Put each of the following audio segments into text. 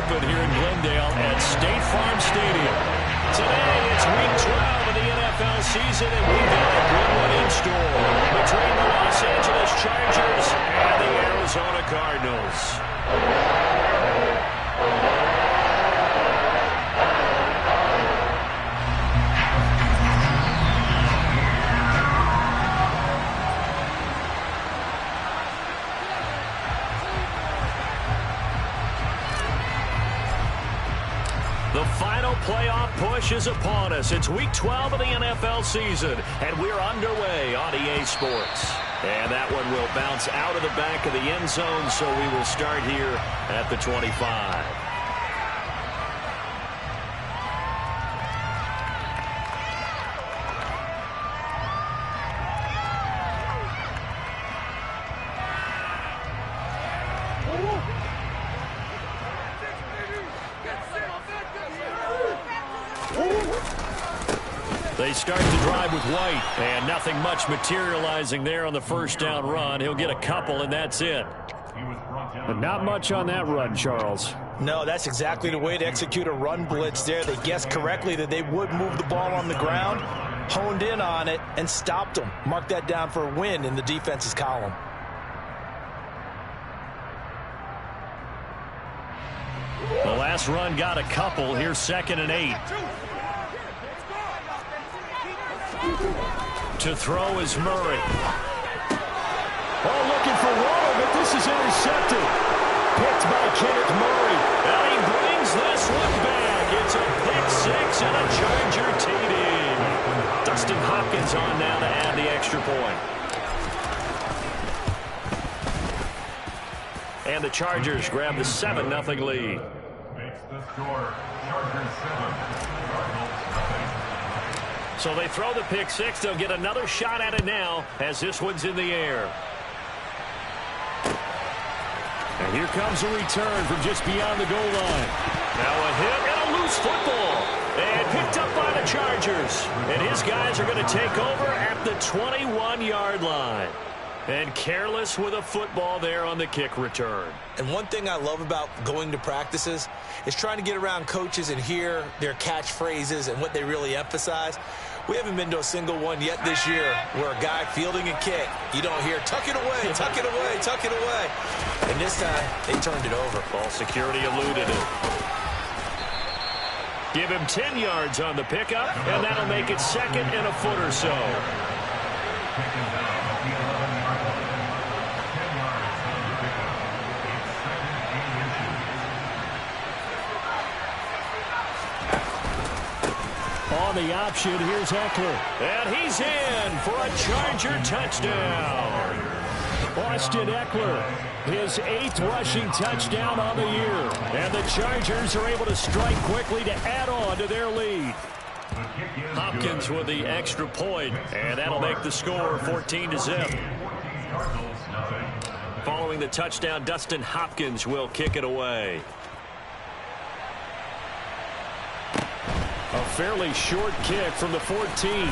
open here in Glendale at State Farm Stadium. Today, it's Week 12 of the NFL season, and we've got a good one in store between the Los Angeles Chargers and the Arizona Cardinals. The final playoff push is upon us. It's Week 12 of the NFL season, and we're underway on EA Sports. And that one will bounce out of the back of the end zone, so we will start here at the 25. They start to drive with White, and nothing much materializing there on the first down run. He'll get a couple, and that's it. But not much on that run, Charles. No, that's exactly the way to execute a run blitz there. They guessed correctly that they would move the ball on the ground, honed in on it, and stopped them. Mark that down for a win in the defense's column. The last run got a couple. Here's 2nd and 8. To throw is Murray. Oh, looking for Waller, but this is intercepted. Picked by Kenneth Murray. And he brings this one back. It's a pick six and a Charger TD. Dustin Hopkins on now to add the extra point. And the Chargers grab the 7-0 lead. Makes the score. Chargers 7, Cardinals 0. So they throw the pick six. They'll get another shot at it now as this one's in the air. And here comes a return from just beyond the goal line. Now a hit and a loose football. And picked up by the Chargers. And his guys are going to take over at the 21-yard line. And careless with a football there on the kick return. And one thing I love about going to practices is trying to get around coaches and hear their catchphrases and what they really emphasize. We haven't been to a single one yet this year where a guy fielding a kick, you don't hear, tuck it away, tuck it away, tuck it away. And this time, they turned it over. Ball security eluded it. Give him 10 yards on the pickup, and that'll make it 2nd and a foot or so. On the option, here's Eckler. And he's in for a Charger touchdown. Austin Eckler, his 8th rushing touchdown on the year. And the Chargers are able to strike quickly to add on to their lead. Hopkins with the extra point, and that'll make the score 14-0. Following the touchdown, Dustin Hopkins will kick it away. A fairly short kick from the 14.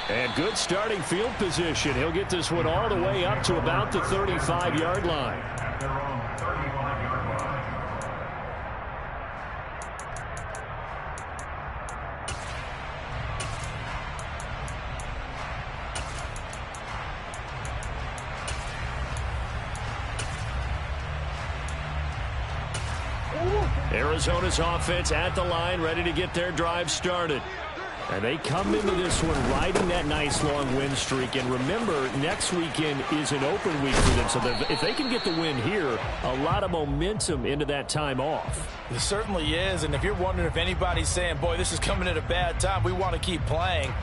And good starting field position. He'll get this one all the way up to about the 35-yard line. At their own 35-yard line. Arizona's offense at the line, ready to get their drive started. And they come into this one riding that nice long win streak. And remember, next weekend is an open week for them. So if they can get the win here, a lot of momentum into that time off. It certainly is. And if you're wondering if anybody's saying, boy, this is coming at a bad time, we want to keep playing,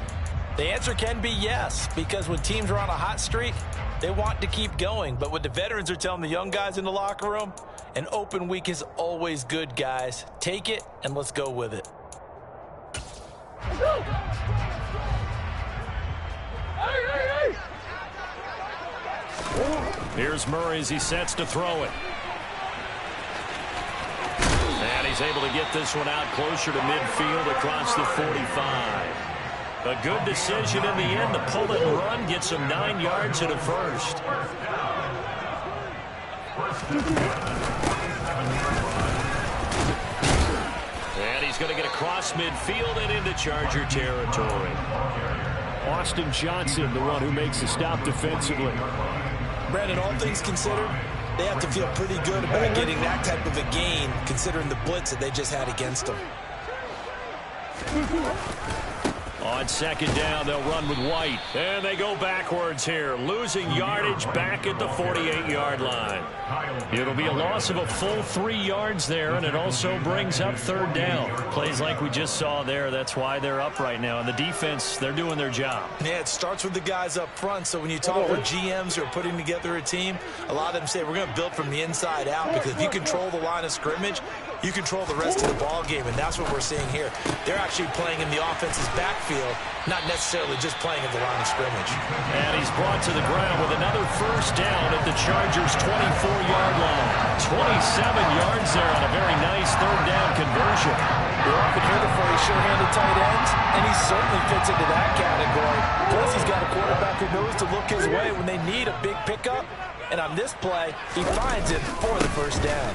the answer can be yes. Because when teams are on a hot streak, they want to keep going. But what the veterans are telling the young guys in the locker room, an open week is always good, guys. Take it, and let's go with it. Here's Murray as he sets to throw it. And he's able to get this one out closer to midfield across the 45. A good decision in the end to pull it and run, gets him 9 yards and a first. going to get across midfield and into Charger territory. Austin Johnson, the one who makes the stop defensively. Brandon, all things considered, they have to feel pretty good about getting that type of a gain, considering the blitz that they just had against them. On second down, they'll run with White. And they go backwards here, losing yardage back at the 48-yard line. It'll be a loss of a full 3 yards there, and it also brings up third down. Plays like we just saw there, that's why they're up right now. And the defense, they're doing their job. Yeah, it starts with the guys up front. So when you talk with GMs who are putting together a team, a lot of them say we're going to build from the inside out, because if you control the line of scrimmage, you control the rest of the ball game, and that's what we're seeing here. They're actually playing in the offense's backfield, not necessarily just playing at the line of scrimmage. And he's brought to the ground with another first down at the Chargers' 24-yard line. 27 yards there on a very nice third down conversion. We often hear the phrase sure-handed tight ends, and he certainly fits into that category. Plus, he's got a quarterback who knows to look his way when they need a big pickup. And on this play, he finds it for the first down.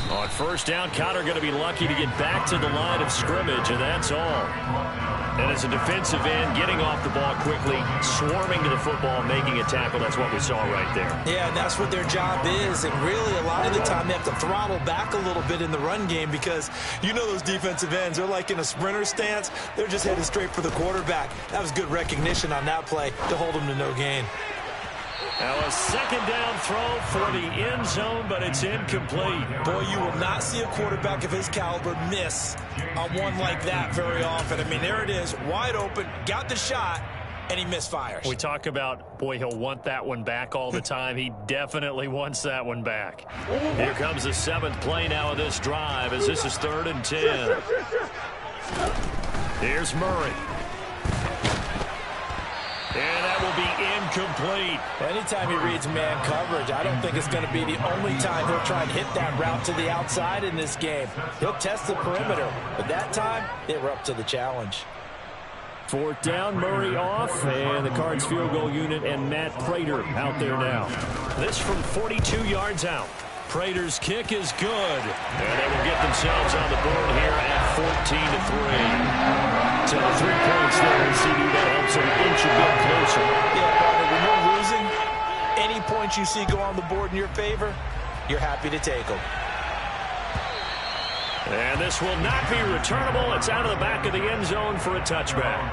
On first down, Conner going to be lucky to get back to the line of scrimmage, and that's all. And as a defensive end, getting off the ball quickly, swarming to the football, making a tackle, that's what we saw right there. Yeah, and that's what their job is. And really, a lot of the time, they have to throttle back a little bit in the run game, because you know those defensive ends, they're like in a sprinter stance. They're just headed straight for the quarterback. That was good recognition on that play to hold them to no gain. Now a second down throw for the end zone, but it's incomplete. Boy, you will not see a quarterback of his caliber miss on one like that very often. I mean, there it is, wide open, got the shot, and he misfires. We talk about, boy, he'll want that one back all the time. He definitely wants that one back. Here comes the 7th play now of this drive, as this is 3rd and 10. Here's Murray. And that will be incomplete. Anytime he reads man coverage, I don't think it's going to be the only time he'll try and hit that route to the outside in this game. He'll test the perimeter, but that time, they were up to the challenge. 4th down, Murray off, and the Cards field goal unit and Matt Prater out there now. This from 42 yards out. Prater's kick is good, and they will get themselves on the board here at 14-3. So 3 points there, and CD, that helps them inch a bit closer. Yeah, Barney, when you're losing, any points you see go on the board in your favor, you're happy to take them. And this will not be returnable. It's out of the back of the end zone for a touchback.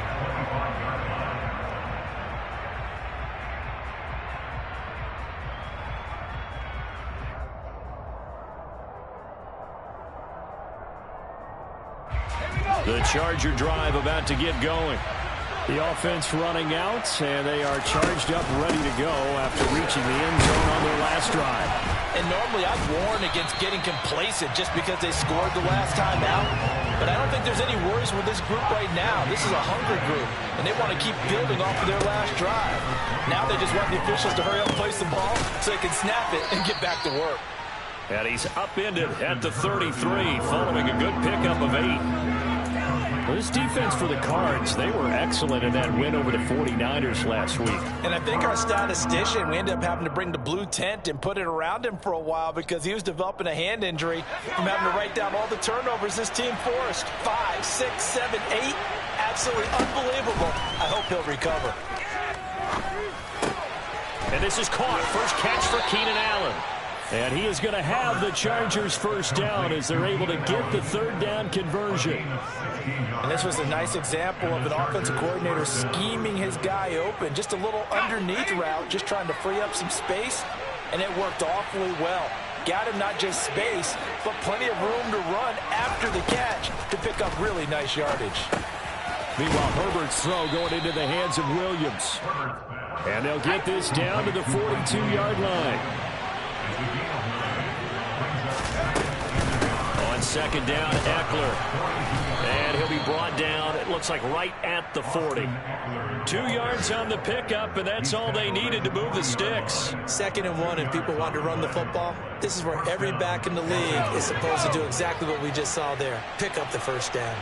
The Charger drive about to get going. The offense running out, and they are charged up, ready to go after reaching the end zone on their last drive. And normally I'd warn against getting complacent just because they scored the last time out. But I don't think there's any worries with this group right now. This is a hunger group, and they want to keep building off of their last drive. Now they just want the officials to hurry up and place the ball so they can snap it and get back to work. And he's upended at the 33, following a good pickup of 8. Well, this defense for the Cards, they were excellent in that win over the 49ers last week. And I think our statistician, we ended up having to bring the blue tent and put it around him for a while because he was developing a hand injury from having to write down all the turnovers this team forced. 5, 6, 7, 8. Absolutely unbelievable. I hope he'll recover. And this is caught. First catch for Keenan Allen. And he is going to have the Chargers first down as they're able to get the 3rd down conversion. And this was a nice example of an offensive coordinator scheming his guy open. Just a little underneath route, just trying to free up some space, and it worked awfully well. Got him not just space, but plenty of room to run after the catch to pick up really nice yardage. Meanwhile, Herbert's throw going into the hands of Williams. And they'll get this down to the 42-yard line. On second down, Eckler. And he'll be brought down, it looks like right at the 40. 2 yards on the pickup, and that's all they needed to move the sticks. 2nd and 1, and people want to run the football. This is where every back in the league is supposed to do exactly what we just saw there. Pick up the first down.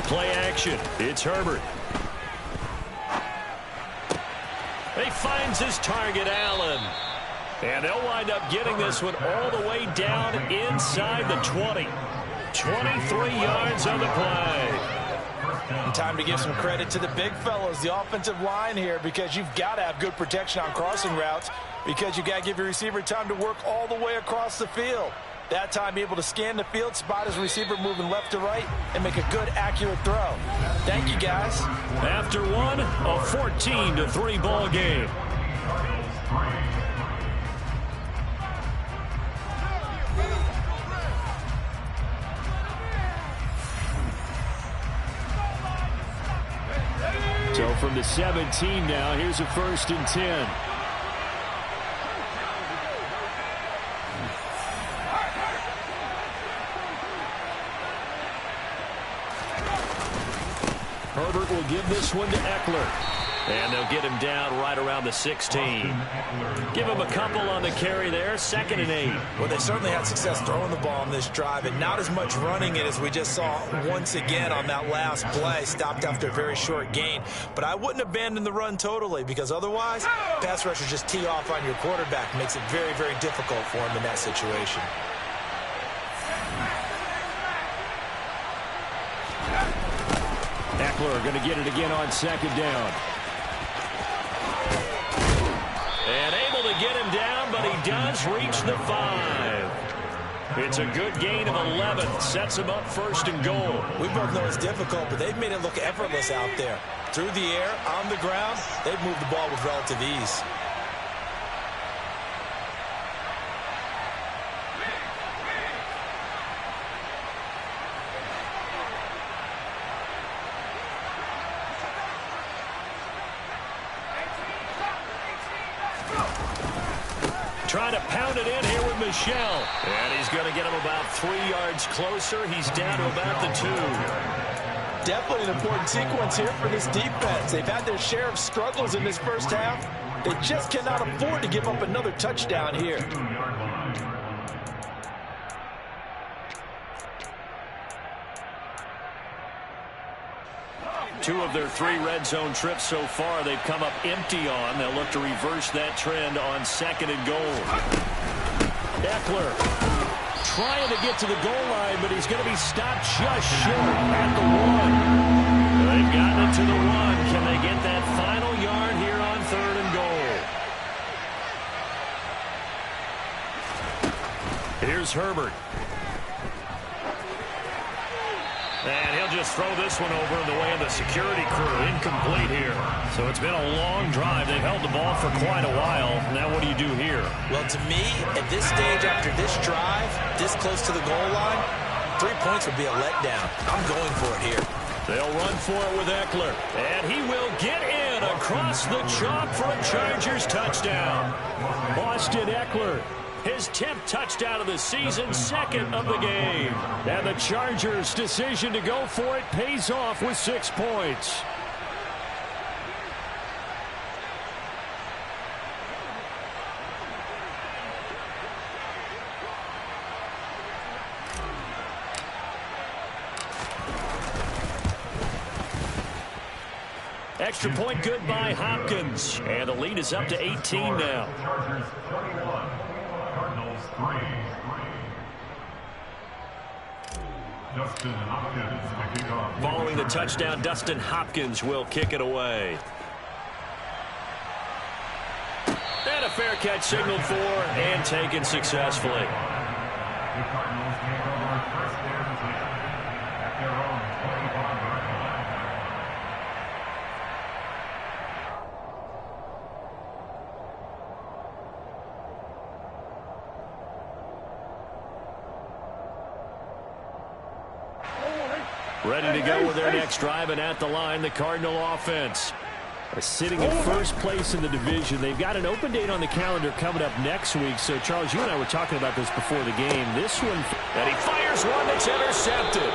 Play action. It's Herbert. He finds his target, Allen. And they'll wind up getting this one all the way down inside the 20. 23 yards on the play. And time to give some credit to the big fellows, the offensive line here, because you've got to have good protection on crossing routes, because you've got to give your receiver time to work all the way across the field. That time, be able to scan the field, spot his receiver moving left to right, and make a good, accurate throw. Thank you, guys. After one, a 14-3 ball game. So from the 17 now, here's a 1st and 10. Herbert will give this one to Eckler. And they'll get him down right around the 16. Give him a couple on the carry there, 2nd and 8. Well, they certainly had success throwing the ball on this drive, and not as much running it as we just saw once again on that last play. Stopped after a very short gain. But I wouldn't abandon the run totally, because otherwise, pass rushers just tee off on your quarterback. Makes it very, very difficult for him in that situation. Eckler going to get it again on 2nd down. And able to get him down, but he does reach the 5. It's a good gain of 11. Sets him up 1st and goal. We both know it's difficult, but they've made it look effortless out there. Through the air, on the ground, they've moved the ball with relative ease. Trying to pound it in here with Michel. And he's going to get him about 3 yards closer. He's down to about the 2. Definitely an important sequence here for this defense. They've had their share of struggles in this first half. They just cannot afford to give up another touchdown here. Two of their 3 red zone trips so far, they've come up empty on. They'll look to reverse that trend on 2nd and goal. Eckler trying to get to the goal line, but he's going to be stopped just short at the 1. They've gotten it to the 1. Can they get that final yard here on 3rd and goal? Here's Herbert. And he'll just throw this one over in the way of the security crew. Incomplete here. So it's been a long drive. They've held the ball for quite a while. Now what do you do here? Well, to me, at this stage after this drive, this close to the goal line, 3 points would be a letdown. I'm going for it here. They'll run for it with Eckler. And he will get in across the chalk for a Chargers touchdown. Austin Eckler. His 10th touchdown of the season, 2nd of the game. And the Chargers' decision to go for it pays off with 6 points. Extra point good by Hopkins. And the lead is up to 18 now. Chargers 21. Cardinals 3. Dustin Hopkins to kick off. Following the touchdown, Dustin Hopkins will kick it away. And a fair catch signaled for and taken successfully. The Cardinals take over 1st and 10 at their own 25-yard line. Ready to go with their next drive, and at the line, the Cardinal offense. Are sitting in first place in the division. They've got an open date on the calendar coming up next week. So, Charles, you and I were talking about this before the game. This one, and he fires one that's intercepted.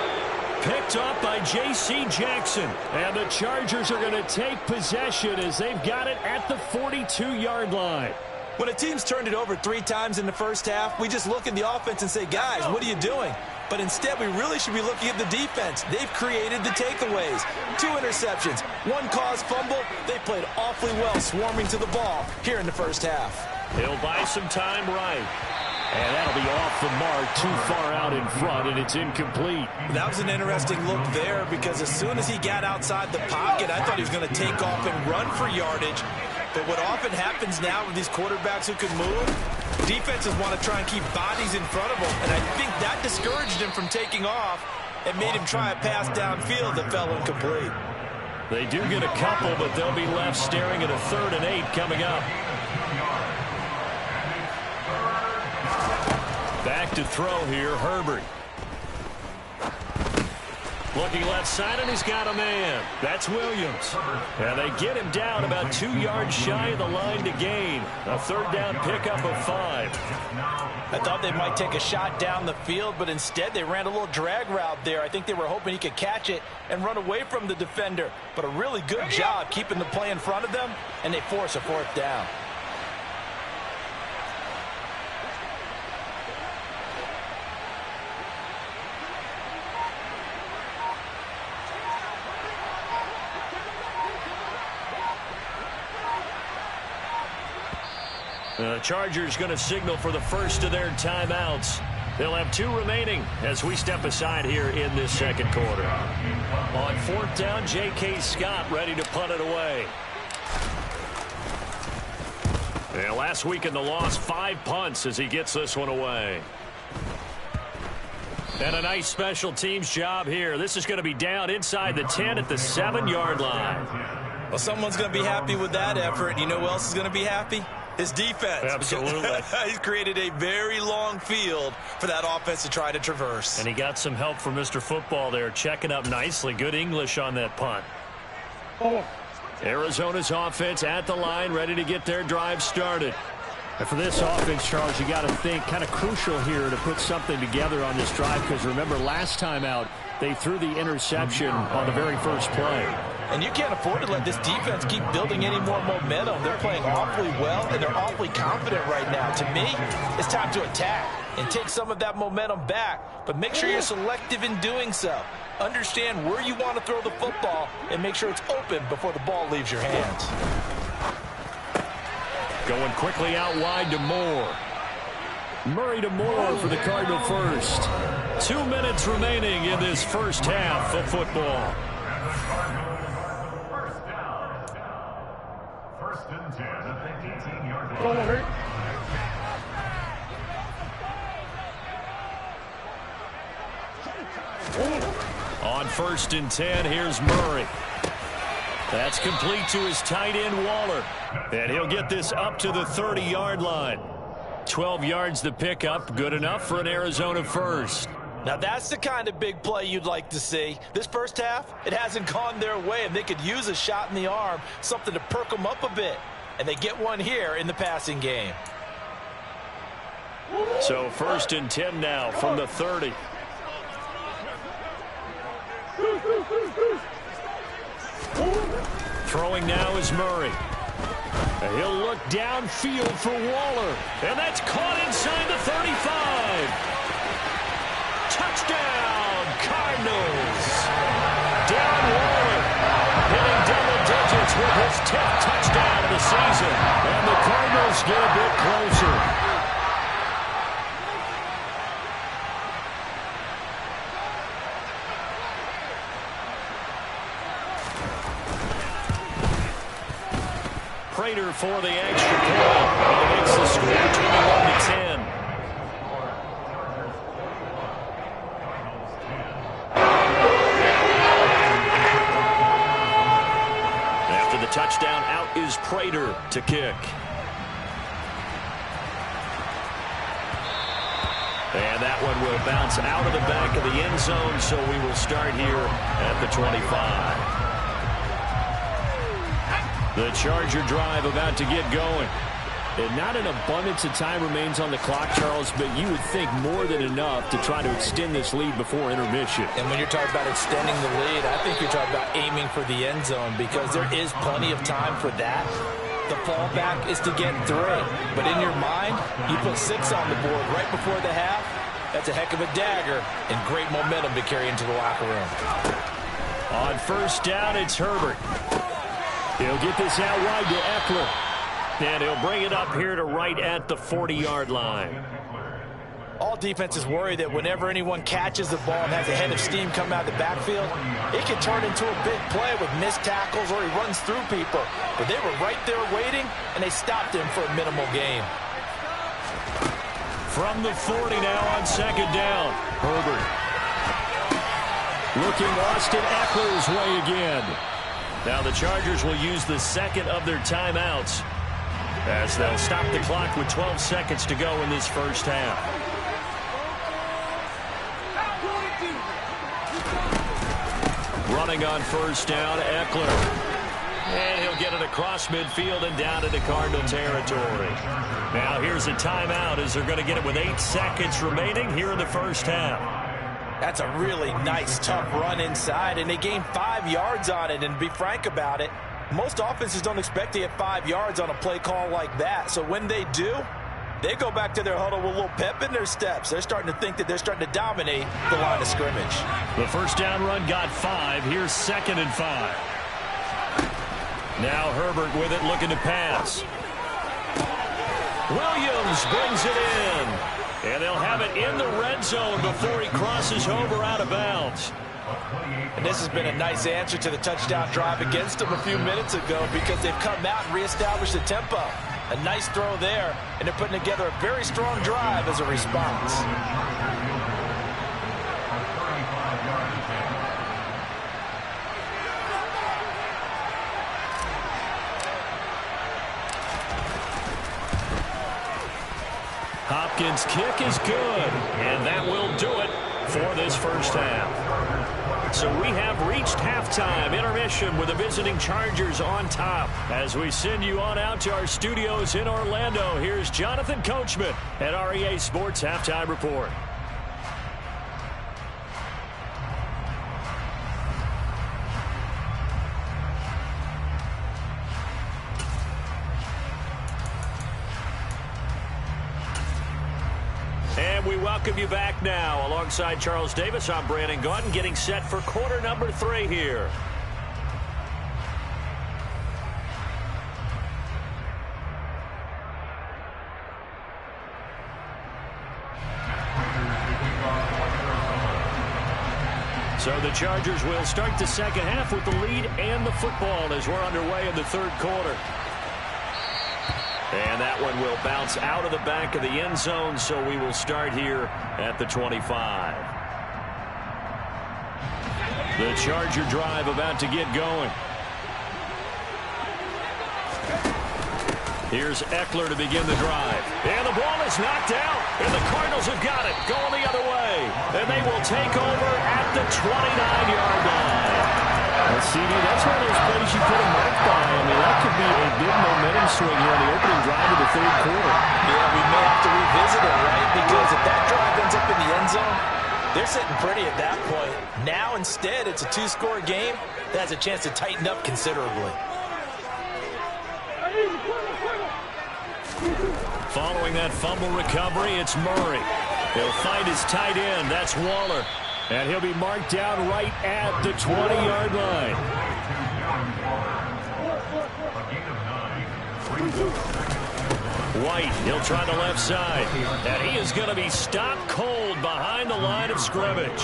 Picked up by J.C. Jackson. And the Chargers are going to take possession as they've got it at the 42-yard line. When a team's turned it over 3 times in the first half, we just look at the offense and say, guys, what are you doing? But instead, we really should be looking at the defense. They've created the takeaways. 2 interceptions, 1 caused fumble. They played awfully well swarming to the ball here in the first half. He'll buy some time right. And that'll be off the mark, too far out in front, and it's incomplete. That was an interesting look there because as soon as he got outside the pocket, I thought he was going to take off and run for yardage. But what often happens now with these quarterbacks who can move, defenses want to try and keep bodies in front of them, and I think that discouraged him from taking off and made him try a pass downfield that fell incomplete. They do get a couple, but they'll be left staring at a 3rd and 8 coming up. Back to throw here, Herbert. Looking left side, and he's got a man. That's Williams. And they get him down about 2 yards shy of the line to gain. A 3rd down pickup of 5. I thought they might take a shot down the field, but instead they ran a little drag route there. I think they were hoping he could catch it and run away from the defender. But a really good job keeping the play in front of them, and they force a 4th down. The Chargers going to signal for the first of their timeouts. They'll have 2 remaining as we step aside here in this second quarter. On 4th down, J.K. Scott ready to punt it away. And last week in the loss, 5 punts as he gets this one away. And a nice special teams job here. This is going to be down inside the 10 at the 7-yard line. Well, someone's going to be happy with that effort. You know who else is going to be happy? His defense. Absolutely. He's created a very long field for that offense to try to traverse. And he got some help from Mr. Football there, checking up nicely. Good English on that punt. Arizona's offense at the line, ready to get their drive started. And for this offense, Charles, you got to think kind of crucial here to put something together on this drive, because remember last time out, they threw the interception on the very first play. And you can't afford to let this defense keep building any more momentum. They're playing awfully well, and they're awfully confident right now. To me, it's time to attack and take some of that momentum back. But make sure you're selective in doing so. Understand where you want to throw the football and make sure it's open before the ball leaves your hands. Going quickly out wide to Moore. Murray to Moore for the Cardinal first. 2 minutes remaining in this first half of football. First and 10 at the 18-yard line. On 1st and 10, here's Murray. That's complete to his tight end, Waller. And he'll get this up to the 30-yard line. 12 yards the pickup, good enough for an Arizona first. Now that's the kind of big play you'd like to see. This first half, it hasn't gone their way, and they could use a shot in the arm, something to perk them up a bit. And they get one here in the passing game. So 1st and 10 now from the 30. Throwing now is Murray. He'll look downfield for Waller. And that's caught inside the 35. Touchdown, Cardinals. Darren Waller hitting double digits with his 10th touchdown of the season. And the Cardinals get a bit closer. Prater for the extra point. It makes the score 21-10. After the touchdown, out is Prater to kick. And that one will bounce out of the back of the end zone, so we will start here at the 25. The Charger drive about to get going. And not an abundance of time remains on the clock, Charles, but you would think more than enough to try to extend this lead before intermission. And when you're talking about extending the lead, I think you're talking about aiming for the end zone, because there is plenty of time for that. The fallback is to get 3. But in your mind, you put 6 on the board right before the half. That's a heck of a dagger and great momentum to carry into the locker room. On 1st down, it's Herbert. He'll get this out wide to Eckler. And he'll bring it up here to right at the 40-yard line. All defenses worry that whenever anyone catches the ball and has a head of steam come out of the backfield, it can turn into a big play with missed tackles or he runs through people. But they were right there waiting, and they stopped him for a minimal gain. From the 40 now on second down. Herbert looking Austin Ekeler's way again. Now the Chargers will use the second of their timeouts as they'll stop the clock with 12 seconds to go in this first half. Running on first down, Ekeler. And he'll get it across midfield and down into Cardinal territory. Now here's a timeout as they're going to get it with 8 seconds remaining here in the first half. That's a really nice, tough run inside, and they gained 5 yards on it. And to be frank about it, most offenses don't expect to get 5 yards on a play call like that. So when they do, they go back to their huddle with a little pep in their steps. They're starting to think that they're starting to dominate the line of scrimmage. The first down run got 5. Here's 2nd and 5. Now Herbert with it, looking to pass. Williams brings it in. And they'll have it in the red zone before he crosses over out of bounds. And this has been a nice answer to the touchdown drive against them a few minutes ago because they've come out and reestablished the tempo. A nice throw there, and they're putting together a very strong drive as a response. Hopkins' kick is good, and that will do it for this first half. So we have reached halftime intermission with the visiting Chargers on top. As we send you on out to our studios in Orlando, here's Jonathan Coachman at REA Sports Halftime Report. And we welcome you back now. Alongside Charles Davis, I'm Brandon Gaudin, getting set for quarter number 3 here. So the Chargers will start the second half with the lead and the football as we're underway in the third quarter. And that one will bounce out of the back of the end zone, so we will start here at the 25. The Charger drive about to get going. Here's Ekeler to begin the drive. And the ball is knocked out, and the Cardinals have got it going the other way. And they will take over at the 29-yard line. Well, CD, that's one of those plays you put a mark by. I mean, that could be a big momentum swing here on the opening drive of the third quarter. Yeah, we may have to revisit it, right? Because if that drive ends up in the end zone, they're sitting pretty at that point. Now, instead, it's a 2-score game that has a chance to tighten up considerably. Following that fumble recovery, it's Murray. He'll find his tight end. That's Waller. And he'll be marked down right at the 20-yard line. White, he'll try the left side. And he is going to be stopped cold behind the line of scrimmage.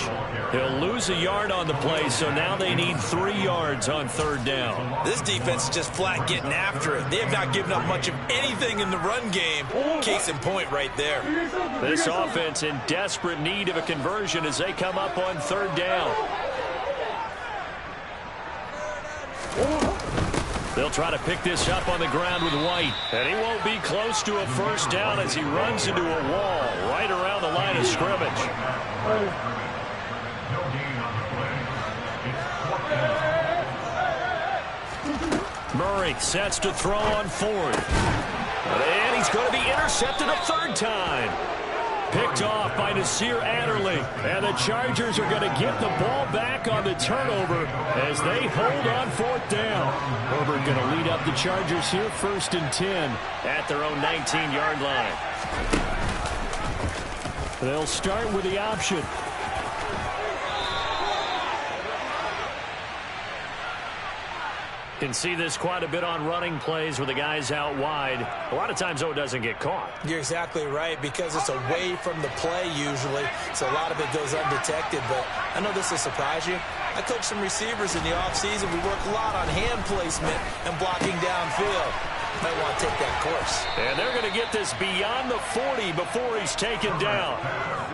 He'll lose a yard on the play, so now they need 3 yards on third down. This defense is just flat getting after it. They have not given up much of anything in the run game. Case in point right there. This offense in desperate need of a conversion as they come up on third down. They'll try to pick this up on the ground with White. And he won't be close to a first down as he runs into a wall right around the line of scrimmage. Murray sets to throw on fourth. And he's going to be intercepted a third time. Picked off by Nasir Adderley. And the Chargers are going to get the ball back on the turnover as they hold on fourth down. Herbert going to lead up the Chargers here, 1st and 10 at their own 19-yard line. They'll start with the option. Can see this quite a bit on running plays where the guy's out wide. A lot of times, though, it doesn't get caught. You're exactly right, because it's away from the play usually, so a lot of it goes undetected. But I know this will surprise you. I coach some receivers in the offseason. We work a lot on hand placement and blocking downfield. Might want to take that course. And they're going to get this beyond the 40 before he's taken down.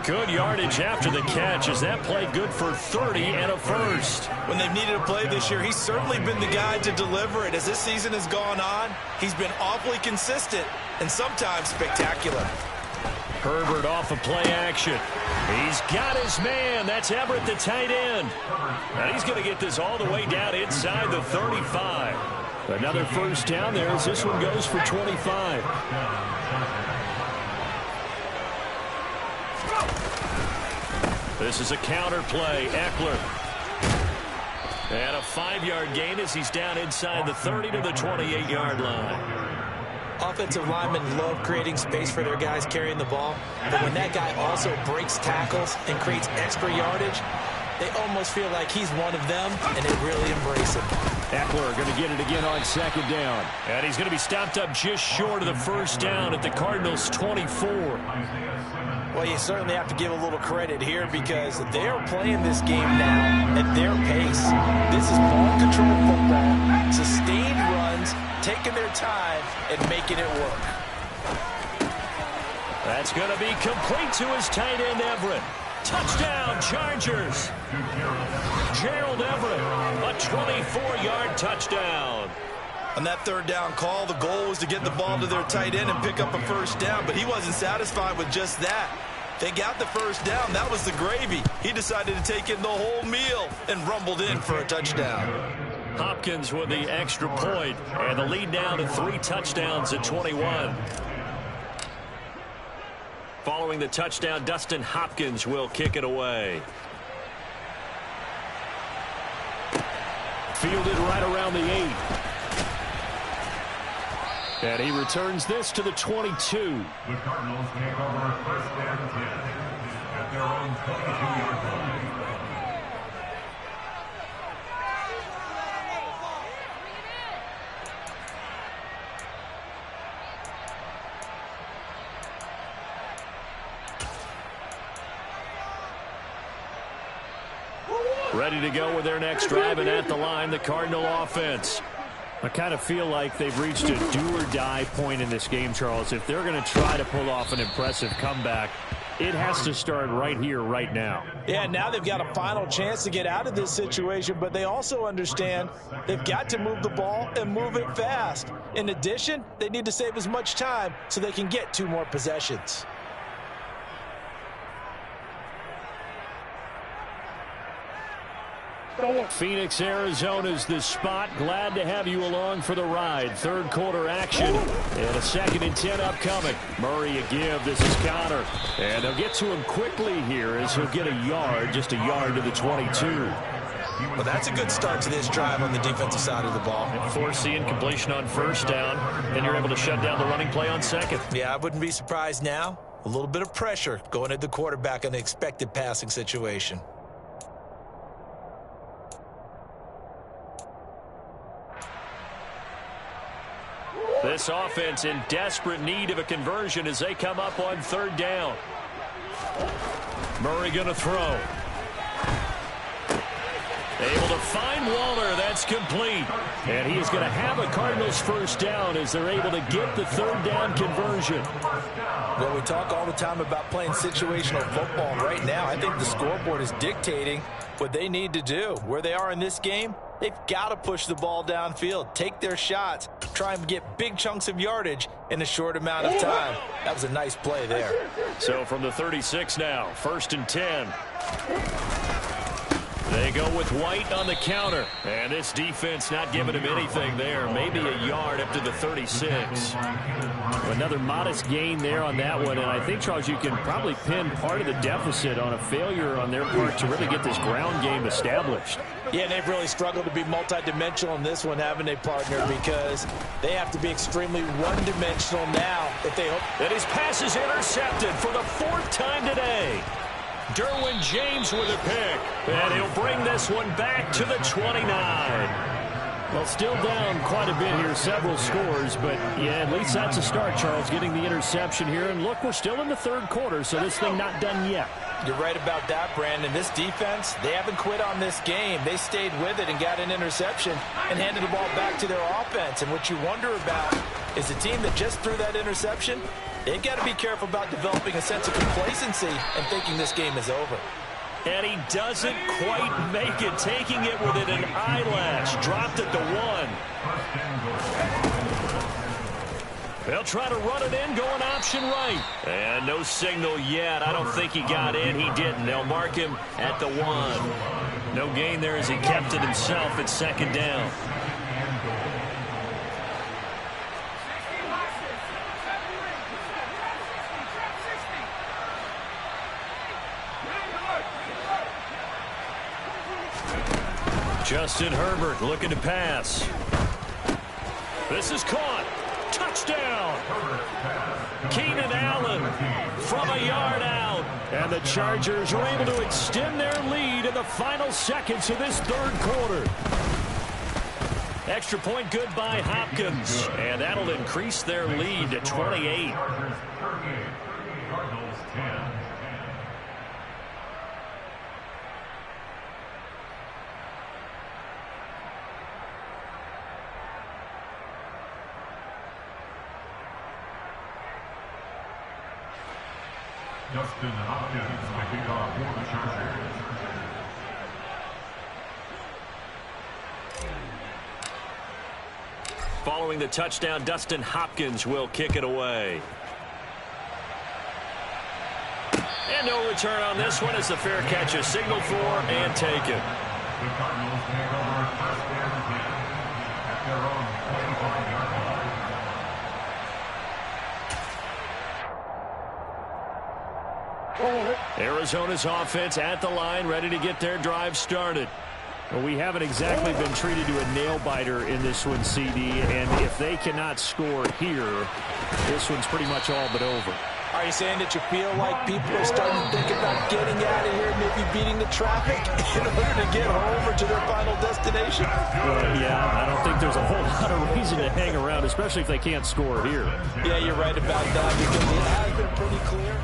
Good yardage after the catch. Is that play good for 30 and a first? When they've needed a play this year, he's certainly been the guy to deliver it. As this season has gone on, he's been awfully consistent and sometimes spectacular. Herbert off of play action. He's got his man. That's Everett, the tight end. And he's going to get this all the way down inside the 35. Another first down there as this one goes for 25. This is a counter play. Eckler. And a 5-yard gain as he's down inside the 30 to the 28-yard line. Offensive linemen love creating space for their guys carrying the ball, but when that guy also breaks tackles and creates extra yardage, they almost feel like he's one of them, and they really embrace him. Eckler going to get it again on second down. And he's going to be stopped up just short of the first down at the Cardinals' 24. Well, you certainly have to give a little credit here because they're playing this game now at their pace. This is ball-controlled football, sustained runs, taking their time and making it work. That's going to be complete to his tight end, Everett. Touchdown, Chargers. Gerald Everett, a 24-yard touchdown. On that third down call, the goal was to get the ball to their tight end and pick up a first down, but he wasn't satisfied with just that. They got the first down. That was the gravy. He decided to take in the whole meal and rumbled in for a touchdown. Hopkins with the extra point, and the lead now to 3 touchdowns at 21. Following the touchdown, Dustin Hopkins will kick it away. Fielded right around the 8. And he returns this to the 22. The Cardinals take over first and 10 at their own 22-yard line. Ready to go with their next drive, and at the line, the Cardinal offense. I kind of feel like they've reached a do-or-die point in this game, Charles. If they're going to try to pull off an impressive comeback, it has to start right here, right now. Yeah, now they've got a final chance to get out of this situation, but they also understand they've got to move the ball and move it fast. In addition, they need to save as much time so they can get 2 more possessions. Phoenix, Arizona's the spot. Glad to have you along for the ride. Third quarter action and a 2nd and 10 upcoming. Murray a give. This is Connor. And they'll get to him quickly here as he'll get a yard, just a yard to the 22. Well, that's a good start to this drive on the defensive side of the ball. Forcing incompletion on first down, and you're able to shut down the running play on second. Yeah, I wouldn't be surprised now. A little bit of pressure going at the quarterback in the expected passing situation. This offense in desperate need of a conversion as they come up on third down. Murray going to throw. Able to find Waller. That's complete. And he is going to have a Cardinals first down as they're able to get the third down conversion. Well, we talk all the time about playing situational football. Right now, I think the scoreboard is dictating what they need to do. Where they are in this game, they've got to push the ball downfield, take their shots, try and get big chunks of yardage in a short amount of time. That was a nice play there. So from the 36 now, 1st and 10. They go with White on the counter. And this defense not giving him anything there. Maybe a yard up to the 36. Another modest gain there on that one. And I think, Charles, you can probably pin part of the deficit on a failure on their part to really get this ground game established. Yeah, and they've really struggled to be multidimensional in this one, haven't they, partner? Because they have to be extremely one-dimensional now if they hope. And his pass is intercepted for the 4th time today. Derwin James with a pick, and he'll bring this one back to the 29. Well, still down quite a bit here, several scores, but yeah, at least that's a start, Charles, getting the interception here. And look, we're still in the third quarter, so this thing not done yet. You're right about that, Brandon. This defense, they haven't quit on this game. They stayed with it and got an interception and handed the ball back to their offense. And what you wonder about is the team that just threw that interception, they've got to be careful about developing a sense of complacency and thinking this game is over. And he doesn't quite make it, taking it within an eyelash. Dropped at the 1. They'll try to run it in, going option right. And no signal yet. I don't think he got in. He didn't. They'll mark him at the 1. No gain there as he kept it himself at second down. Justin Herbert looking to pass. This is caught. Touchdown. Keenan Allen from a yard out. And the Chargers are able to extend their lead in the final seconds of this third quarter. Extra point good by Hopkins. And that'll increase their lead to 28. Justin Hopkins making off for the Chargers. Following the touchdown, Dustin Hopkins will kick it away. And no return on this one as the fair catch is signaled for and taken. The Cardinals take over first and 10 at their own 25-yard line. Arizona's offense at the line, ready to get their drive started. Well, we haven't exactly been treated to a nail-biter in this one, CD, and if they cannot score here, this one's pretty much all but over. Are you saying that you feel like people are starting to think about getting out of here, maybe beating the traffic in order to get home or to their final destination? Yeah, I don't think there's a whole lot of reason to hang around, especially if they can't score here. Yeah, you're right about that because it has been pretty clear.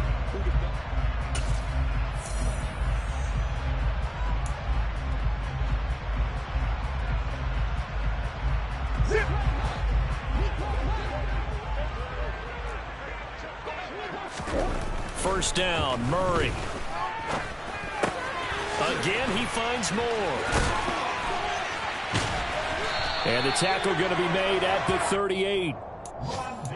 First down, Murray. Again, he finds more. And the tackle going to be made at the 38.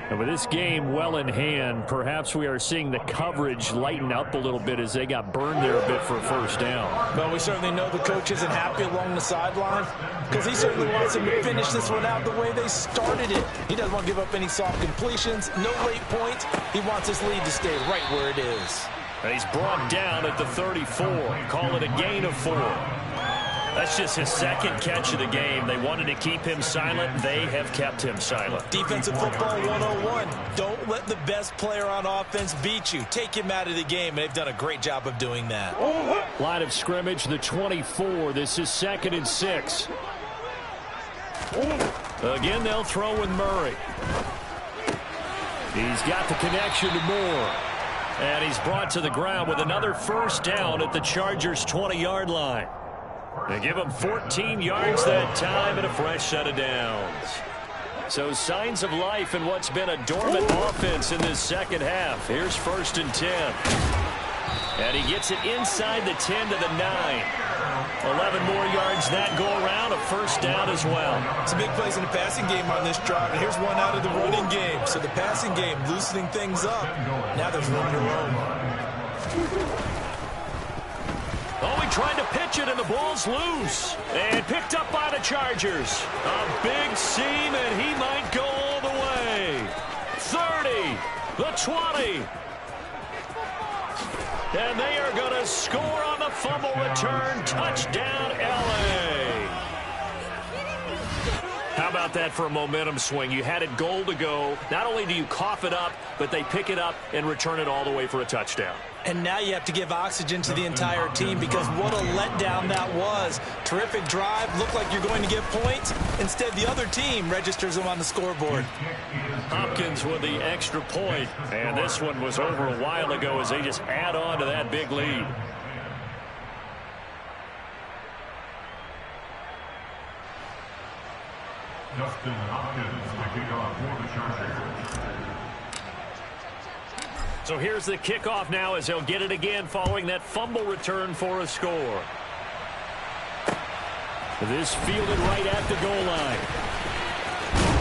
And with this game well in hand, perhaps we are seeing the coverage lighten up a little bit as they got burned there a bit for a first down. Well, we certainly know the coach isn't happy along the sideline because he certainly wants them to finish this one out the way they started it. He doesn't want to give up any soft completions, no late points. He wants his lead to stay right where it is. And he's brought down at the 34. Call it a gain of 4. That's just his second catch of the game. They wanted to keep him silent. They have kept him silent. Defensive football 101. Don't let the best player on offense beat you. Take him out of the game. They've done a great job of doing that. Line of scrimmage, the 24. This is 2nd and 6. Again, they'll throw with Murray. He's got the connection to Moore. And he's brought to the ground with another first down at the Chargers' 20-yard line. They give him 14 yards that time and a fresh set of downs. So signs of life in what's been a dormant offense in this second half. Here's 1st and 10. And he gets it inside the 10 to the 9. 11 more yards that go around, a first down as well. Some big plays in the passing game on this drive, and here's one out of the running game. So the passing game loosening things up. Now there's room to roam. Oh, he tried to pitch it, and the ball's loose. And picked up by the Chargers. A big seam, and he might go all the way. 30, the 20. And they are going to score on the fumble return. Touchdown, L.A. How about that for a momentum swing? You had it goal to go. Not only do you cough it up, but they pick it up and return it all the way for a touchdown. And now you have to give oxygen to the entire team because what a letdown that was. Terrific drive. Looked like you're going to get points. Instead, the other team registers them on the scoreboard. Hopkins with the extra point. And this one was over a while ago as they just add on to that big lead. Justin Hopkins to kick off for the Chargers. So here's the kickoff now as he'll get it again following that fumble return for a score. This fielded right at the goal line.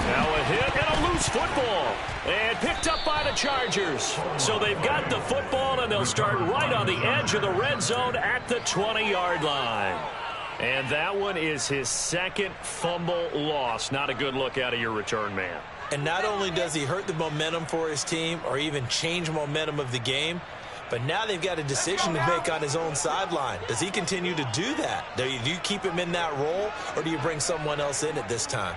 Now a hit and a loose football. And picked up by the Chargers. So they've got the football and they'll start right on the edge of the red zone at the 20-yard line. And that one is his second fumble loss. Not a good look out of your return man. And not only does he hurt the momentum for his team or even change momentum of the game, but now they've got a decision to make on his own sideline. Does he continue to do that? Do you keep him in that role, or do you bring someone else in at this time?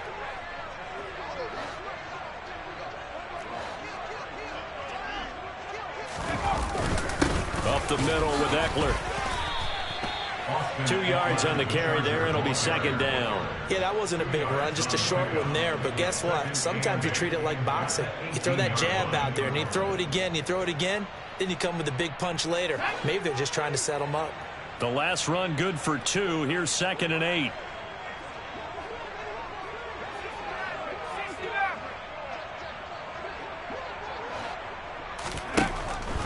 Up the middle with Eckler. 2 yards on the carry there, and it'll be second down. Yeah, that wasn't a big run, just a short one there. But guess what? Sometimes you treat it like boxing. You throw that jab out there, and you throw it again, then you come with a big punch later. Maybe they're just trying to set them up. The last run good for 2. Here's 2nd and 8.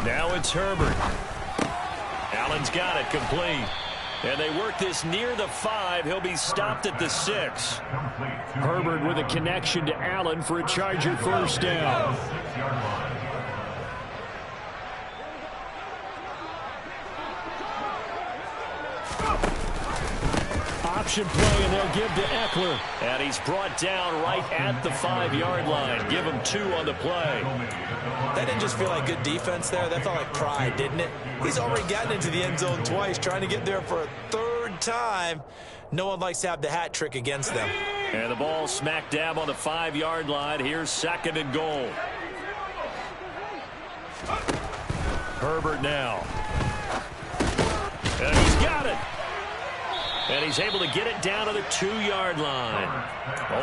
Now it's Herbert. Allen's got it complete. And they work this near the 5. He'll be stopped at the 6. Herbert with a connection to Allen for a Charger first down. Option play, and they'll give to Eckler. And he's brought down right at the 5-yard line. Give him 2 on the play. That didn't just feel like good defense there. That felt like pride, didn't it? He's already gotten into the end zone twice, trying to get there for a 3rd time. No one likes to have the hat trick against them. And the ball smack dab on the 5-yard line. Here's 2nd and goal. Herbert now. And he's got it. And he's able to get it down to the 2-yard line.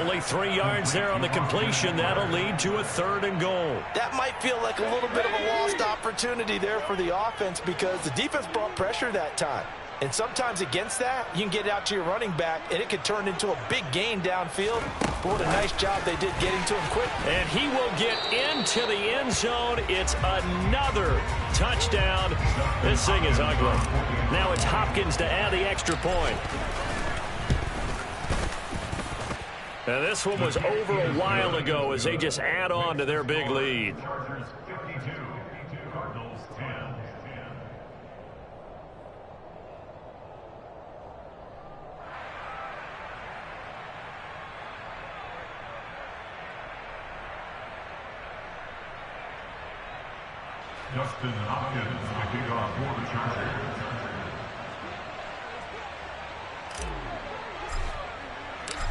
Only 3 yards there on the completion. That'll lead to a 3rd and goal. That might feel like a little bit of a lost opportunity there for the offense because the defense brought pressure that time. And sometimes against that, you can get out to your running back, and it could turn into a big gain downfield. But what a nice job they did getting to him quick. And he will get into the end zone. It's another touchdown. This thing is ugly. Now it's Hopkins to add the extra point. Now this one was over a while ago as they just add on to their big lead. Justin Hopkins to kick off for the Chargers.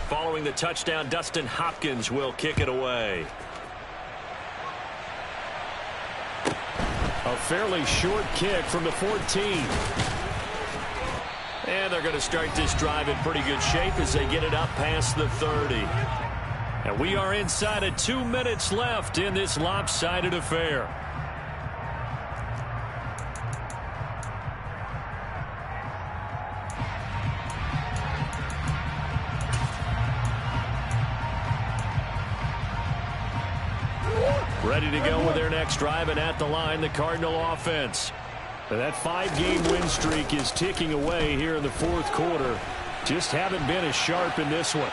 Following the touchdown, Dustin Hopkins will kick it away. A fairly short kick from the 14. And they're going to start this drive in pretty good shape as they get it up past the 30. And we are inside of 2 minutes left in this lopsided affair. Ready to go with their next drive, and at the line, the Cardinal offense. And that 5-game win streak is ticking away here in the 4th quarter. Just haven't been as sharp in this one.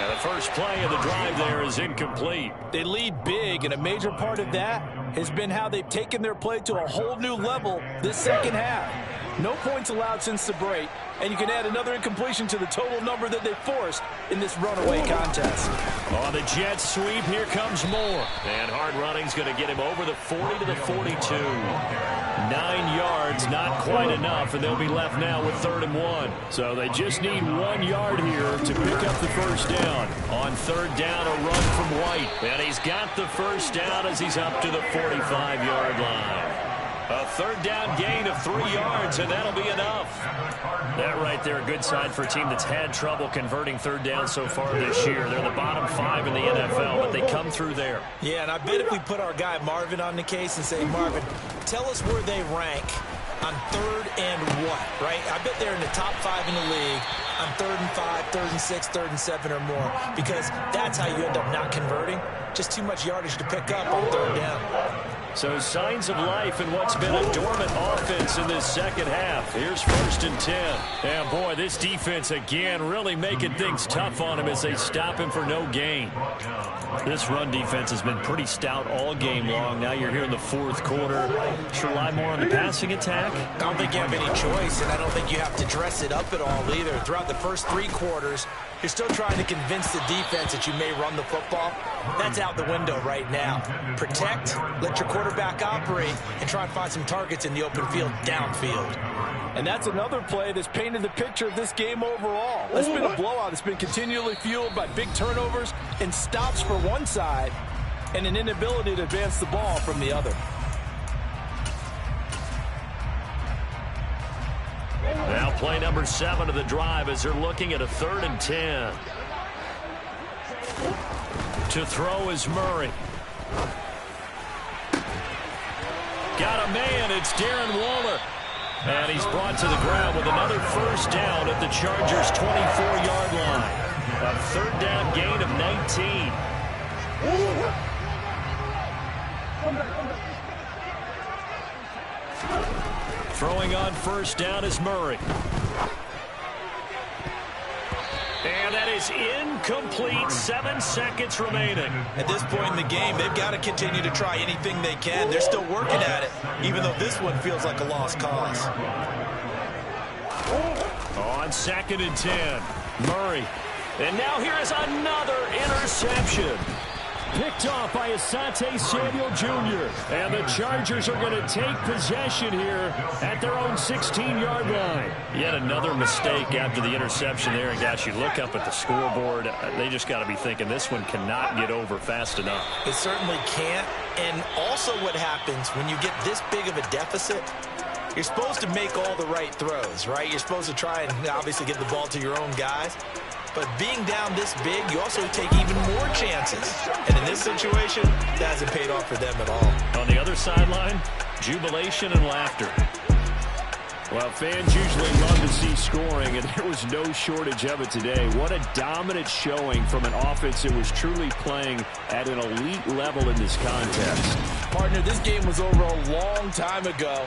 And the first play of the drive there is incomplete. They lead big, and a major part of that has been how they've taken their play to a whole new level this second half. No points allowed since the break, and you can add another incompletion to the total number that they forced in this runaway contest. On the jet sweep, here comes more. And hard running's going to get him over the 40 to the 42. 9 yards, not quite enough, and they'll be left now with 3rd and 1. So they just need 1 yard here to pick up the first down. On 3rd down, a run from White. And he's got the first down as he's up to the 45-yard line. A third down gain of 3 yards, and that'll be enough. That right there, a good sign for a team that's had trouble converting third down so far this year. They're the bottom 5 in the NFL, but they come through there. Yeah, and I bet if we put our guy Marvin on the case and say, Marvin, tell us where they rank on third and what, right? I bet they're in the top 5 in the league on 3rd and 5, 3rd and 6, 3rd and 7 or more, because that's how you end up not converting. Just too much yardage to pick up on third down. So signs of life in what's been a dormant offense in this second half. Here's 1st and 10. And boy, this defense again really making things tough on him as they stop him for no gain. This run defense has been pretty stout all game long. Now you're here in the 4th quarter. Should rely more on the passing attack? I don't think you have any choice, and I don't think you have to dress it up at all either. Throughout the first 3 quarters, you're still trying to convince the defense that you may run the football. That's out the window right now. Protect, let your quarterback operate, and try and find some targets in the open field downfield. And that's another play that's painted the picture of this game overall. It's been a blowout. It's been continually fueled by big turnovers and stops for one side and an inability to advance the ball from the other. Now play number 7 of the drive as they're looking at a 3rd and 10. To throw is Murray. Got a man. It's Darren Waller. And he's brought to the ground with another first down at the Chargers' 24-yard line. A 3rd down gain of 19. Throwing on first down is Murray. And that is incomplete. 7 seconds remaining. At this point in the game, they've got to continue to try anything they can. They're still working at it, even though this one feels like a lost cause. On 2nd and 10, Murray. And now here is another interception. Picked off by Asante Samuel Jr. And the Chargers are going to take possession here at their own 16-yard line. Yet another mistake after the interception there. And gosh, you look up at the scoreboard, they just got to be thinking this one cannot get over fast enough. It certainly can't. And also what happens when you get this big of a deficit, you're supposed to make all the right throws, right? You're supposed to try and obviously get the ball to your own guys. But being down this big, you also take even more chances. And in this situation, that hasn't paid off for them at all. On the other sideline, jubilation and laughter. Well, fans usually love to see scoring, and there was no shortage of it today. What a dominant showing from an offense that was truly playing at an elite level in this contest. Partner, this game was over a long time ago.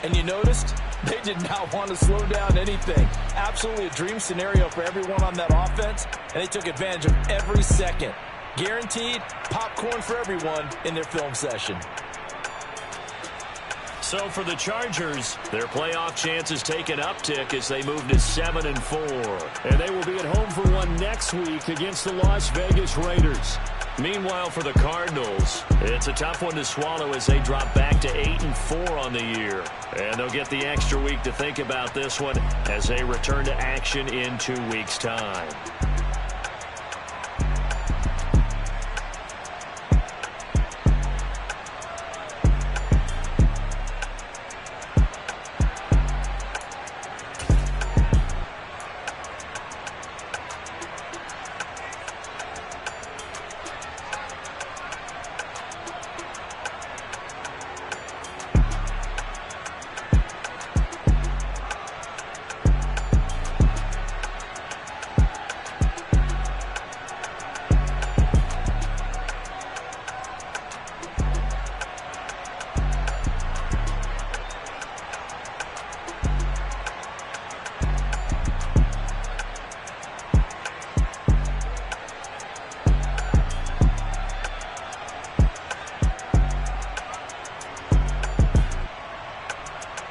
And you noticed they did not want to slow down anything. Absolutely a dream scenario for everyone on that offense, and they took advantage of every second. Guaranteed popcorn for everyone in their film session. So for the Chargers, their playoff chances take an uptick as they move to 7-4. And they will be at home for one next week against the Las Vegas Raiders. Meanwhile, for the Cardinals, it's a tough one to swallow as they drop back to 8-4 on the year. And they'll get the extra week to think about this one as they return to action in 2 weeks' time.